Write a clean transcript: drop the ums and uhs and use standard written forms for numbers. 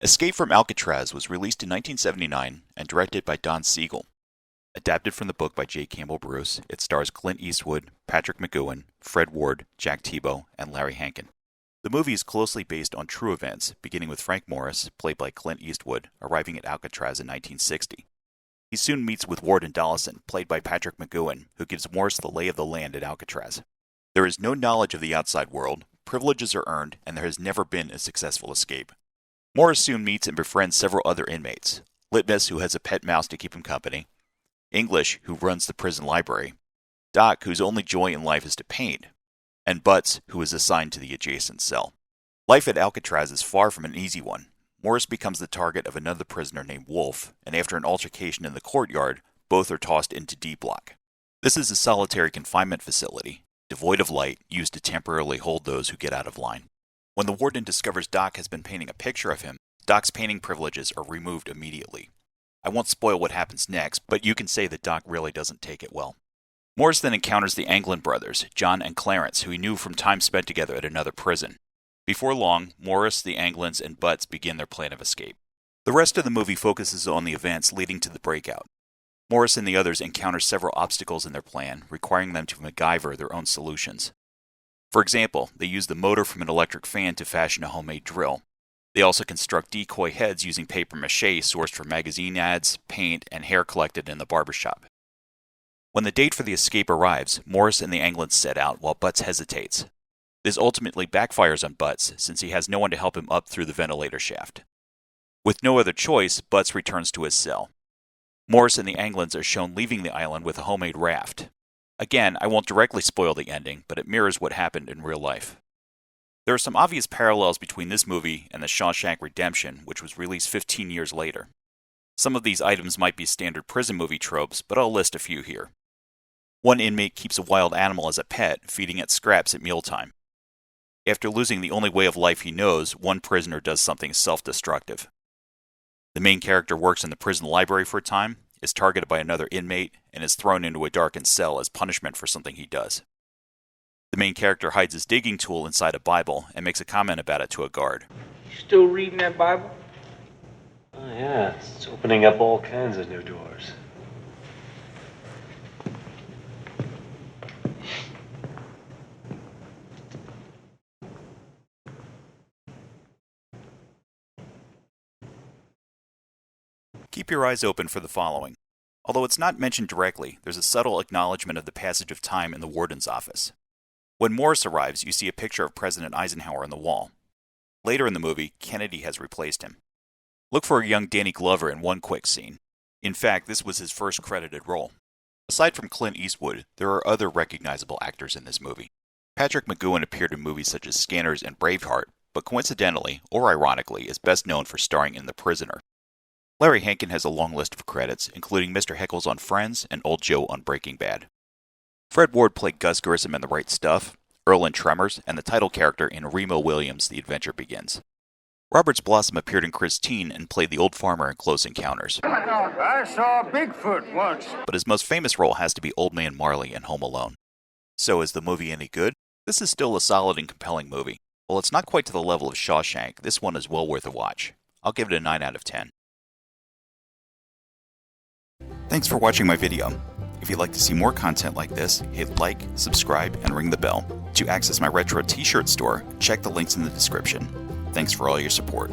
Escape from Alcatraz was released in 1979 and directed by Don Siegel. Adapted from the book by J. Campbell Bruce, it stars Clint Eastwood, Patrick McGoohan, Fred Ward, Jack Thibeau, and Larry Hankin. The movie is closely based on true events, beginning with Frank Morris, played by Clint Eastwood, arriving at Alcatraz in 1960. He soon meets with Warden Dollison, played by Patrick McGoohan, who gives Morris the lay of the land at Alcatraz. There is no knowledge of the outside world, privileges are earned, and there has never been a successful escape. Morris soon meets and befriends several other inmates. Litmus, who has a pet mouse to keep him company, English, who runs the prison library, Doc, whose only joy in life is to paint, and Butts, who is assigned to the adjacent cell. Life at Alcatraz is far from an easy one. Morris becomes the target of another prisoner named Wolf, and after an altercation in the courtyard, both are tossed into D Block. This is a solitary confinement facility, devoid of light, used to temporarily hold those who get out of line. When the warden discovers Doc has been painting a picture of him, Doc's painting privileges are removed immediately. I won't spoil what happens next, but you can say that Doc really doesn't take it well. Morris then encounters the Anglin brothers, John and Clarence, who he knew from time spent together at another prison. Before long, Morris, the Anglins, and Butts begin their plan of escape. The rest of the movie focuses on the events leading to the breakout. Morris and the others encounter several obstacles in their plan, requiring them to MacGyver their own solutions. For example, they use the motor from an electric fan to fashion a homemade drill. They also construct decoy heads using paper mache sourced from magazine ads, paint, and hair collected in the barbershop. When the date for the escape arrives, Morris and the Anglins set out while Butts hesitates. This ultimately backfires on Butts since he has no one to help him up through the ventilator shaft. With no other choice, Butts returns to his cell. Morris and the Anglins are shown leaving the island with a homemade raft. Again, I won't directly spoil the ending, but it mirrors what happened in real life. There are some obvious parallels between this movie and The Shawshank Redemption, which was released 15 years later. Some of these items might be standard prison movie tropes, but I'll list a few here. One inmate keeps a wild animal as a pet, feeding it scraps at mealtime. After losing the only way of life he knows, one prisoner does something self-destructive. The main character works in the prison library for a time, is targeted by another inmate, and is thrown into a darkened cell as punishment for something he does. The main character hides his digging tool inside a Bible and makes a comment about it to a guard. You still reading that Bible? Oh yeah, it's opening up all kinds of new doors. Keep your eyes open for the following. Although it's not mentioned directly, there's a subtle acknowledgement of the passage of time in the warden's office. When Morris arrives, you see a picture of President Eisenhower on the wall. Later in the movie, Kennedy has replaced him. Look for a young Danny Glover in one quick scene. In fact, this was his first credited role. Aside from Clint Eastwood, there are other recognizable actors in this movie. Patrick McGoohan appeared in movies such as Scanners and Braveheart, but coincidentally, or ironically, is best known for starring in The Prisoner. Larry Hankin has a long list of credits, including Mr. Heckles on Friends and Old Joe on Breaking Bad. Fred Ward played Gus Grissom in The Right Stuff, Earl in Tremors, and the title character in Remo Williams' The Adventure Begins. Roberts Blossom appeared in Christine and played the old farmer in Close Encounters. I saw Bigfoot once. But his most famous role has to be Old Man Marley in Home Alone. So is the movie any good? This is still a solid and compelling movie. While it's not quite to the level of Shawshank, this one is well worth a watch. I'll give it a 9 out of 10. Thanks for watching my video. If you'd like to see more content like this, hit like, subscribe, and ring the bell. To access my retro t-shirt store, check the links in the description. Thanks for all your support.